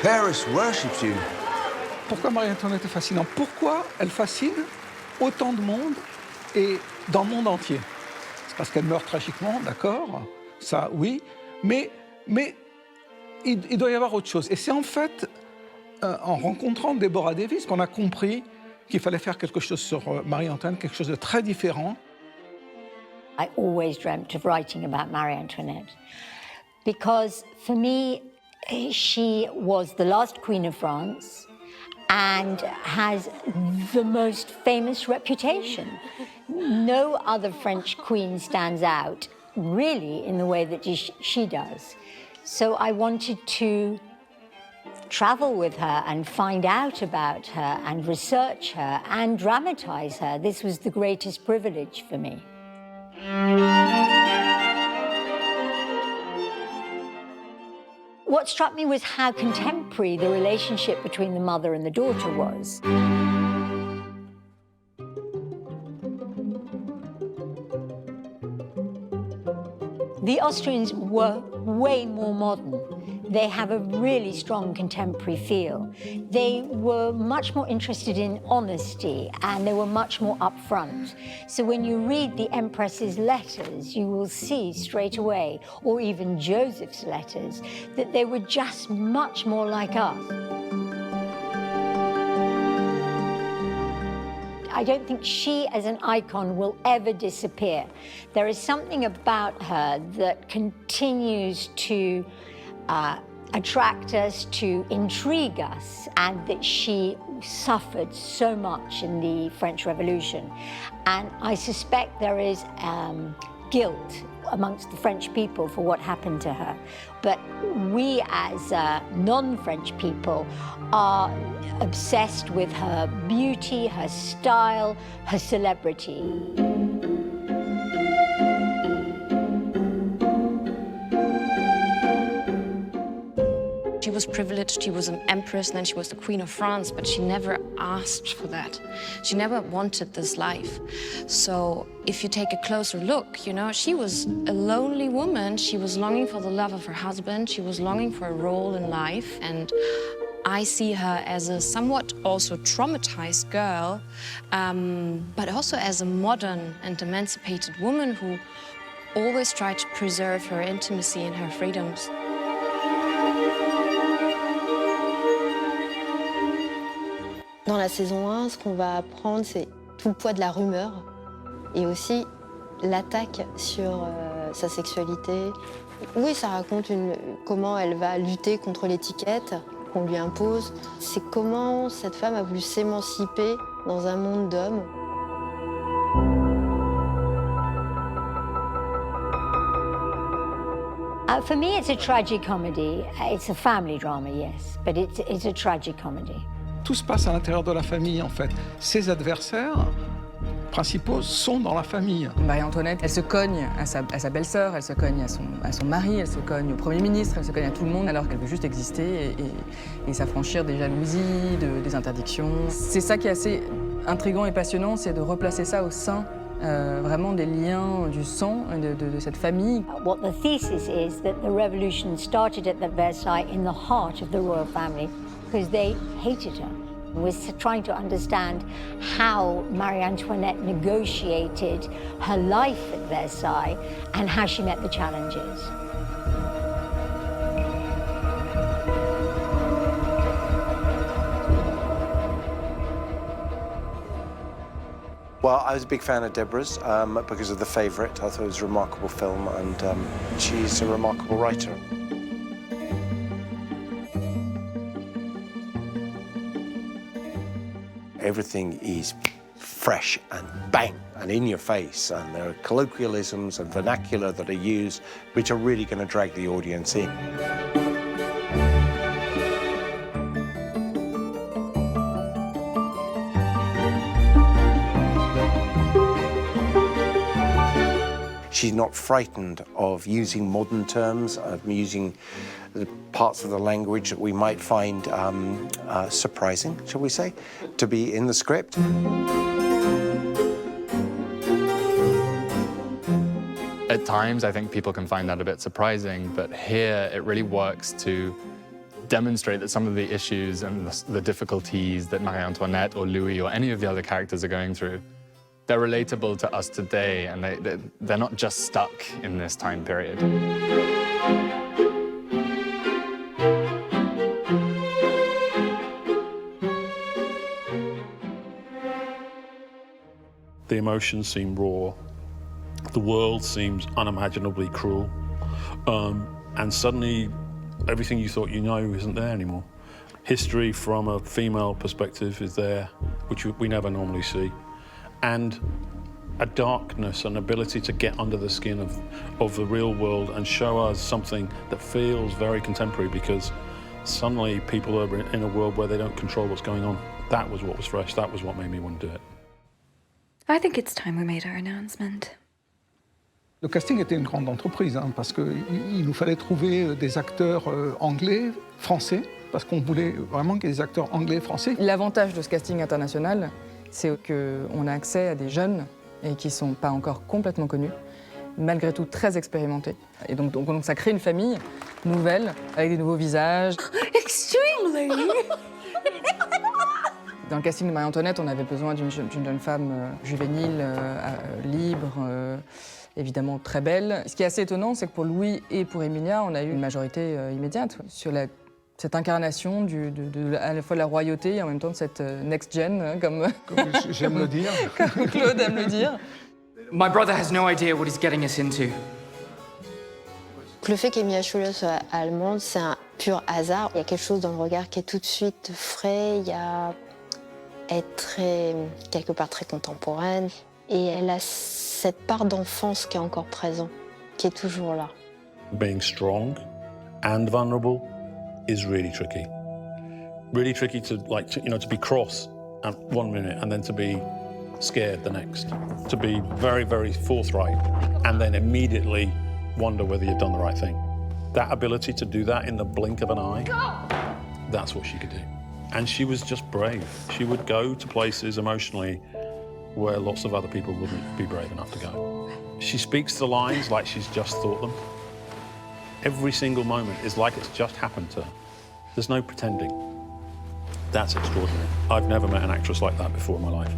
Paris worships you. Pourquoi Marie-Antoinette est fascinante? Pourquoi elle fascine autant de monde et dans le monde entier? C'est parce qu'elle meurt tragiquement, d'accord, ça oui, mais il doit y avoir autre chose. Et c'est en fait en rencontrant Deborah Davis qu'on a compris qu'il fallait faire quelque chose sur Marie-Antoinette, quelque chose de très différent. I always dreamt of writing about Marie-Antoinette because for me, she was the last queen of France and has the most famous reputation. No other French queen stands out really in the way that she does. So I wanted to travel with her and find out about her and research her and dramatize her. This was the greatest privilege for me. What struck me was how contemporary the relationship between the mother and the daughter was. The Austrians were way more modern. They have a really strong contemporary feel. They were much more interested in honesty and they were much more upfront. So when you read the Empress's letters, you will see straight away, or even Joseph's letters, that they were just much more like us. I don't think she as an icon will ever disappear. There is something about her that continues to attract us, to intrigue us, and that she suffered so much in the French Revolution. And I suspect there is guilt amongst the French people for what happened to her. But we as non-French people are obsessed with her beauty, her style, her celebrity. She was privileged, she was an empress, and then she was the Queen of France, but she never asked for that. She never wanted this life. So if you take a closer look, you know, she was a lonely woman. She was longing for the love of her husband. She was longing for a role in life. And I see her as a somewhat also traumatized girl, but also as a modern and emancipated woman who always tried to preserve her intimacy and her freedoms. Dans la saison 1, ce qu'on va apprendre, c'est tout le poids de la rumeur et aussi l'attaque sur sa sexualité. Oui, ça raconte comment elle va lutter contre l'étiquette qu'on lui impose. C'est comment cette femme a voulu s'émanciper dans un monde d'hommes. For me, it's a tragic comedy. It's a family drama, yes, but it's a tragic comedy. Tout se passe à l'intérieur de la famille, en fait. Ses adversaires principaux sont dans la famille. Marie-Antoinette, elle se cogne à sa belle-sœur, elle se cogne à son mari, elle se cogne au Premier ministre, elle se cogne à tout le monde, alors qu'elle veut juste exister et s'affranchir des jalousies, des interdictions. C'est ça qui est assez intriguant et passionnant, c'est de replacer ça au sein vraiment des liens du sang de cette famille. What the thesis is that the revolution started at Versailles in the heart of the royal family because they hated her. We're trying to understand how Marie-Antoinette negotiated her life at Versailles and how she met the challenges. Well, I was a big fan of Deborah's because of The Favourite. I thought it was a remarkable film, and she's a remarkable writer. Everything is fresh and bang and in your face, and there are colloquialisms and vernacular that are used which are really going to drag the audience in. She's not frightened of using modern terms, of using the parts of the language that we might find surprising, shall we say, to be in the script. At times, I think people can find that a bit surprising, but here it really works to demonstrate that some of the issues and the difficulties that Marie-Antoinette or Louis or any of the other characters are going through, they're relatable to us today, and they're not just stuck in this time period. The emotions seem raw. The world seems unimaginably cruel. And suddenly, everything you thought you know isn't there anymore. History from a female perspective is there, which we never normally see. And a darkness, an ability to get under the skin of the real world and show us something that feels very contemporary, because suddenly people are in a world where they don't control what's going on. That was what was fresh. That was what made me want to do it. I think it's time we made our announcement. Le casting était une grande entreprise, hein, parce qu'il nous fallait trouver des acteurs anglais, français, parce qu'on voulait vraiment qu'il y ait des acteurs anglais, français. L'avantage de ce casting international, c'est qu'on a accès à des jeunes et qui ne sont pas encore complètement connus, malgré tout très expérimentés. Et donc ça crée une famille nouvelle, avec des nouveaux visages. Extremely! Dans le casting de Marie-Antoinette, on avait besoin d'une jeune femme juvénile, libre, évidemment très belle. Ce qui est assez étonnant, c'est que pour Louis et pour Emilia, on a eu une majorité immédiate sur cette incarnation à la fois de la royauté et en même temps de cette next-gen, hein, comme j'aime le dire. Comme Claude aime le dire. My brother has no idea what he's getting us into. Le fait qu'Emilia Schüle soit allemande, c'est un pur hasard. Il y a quelque chose dans le regard qui est tout de suite frais, elle est quelque part très contemporaine, et elle a cette part d'enfance qui est encore présente, qui est toujours là. Being strong and vulnerable is really tricky. Really tricky to to be cross at 1 minute and then to be scared the next. To be very, very forthright and then immediately wonder whether you've done the right thing. That ability to do that in the blink of an eye, that's what she could do. And she was just brave. She would go to places emotionally where lots of other people wouldn't be brave enough to go. She speaks the lines like she's just thought them. Every single moment is like it's just happened to her. There's no pretending. That's extraordinary. I've never met an actress like that before in my life.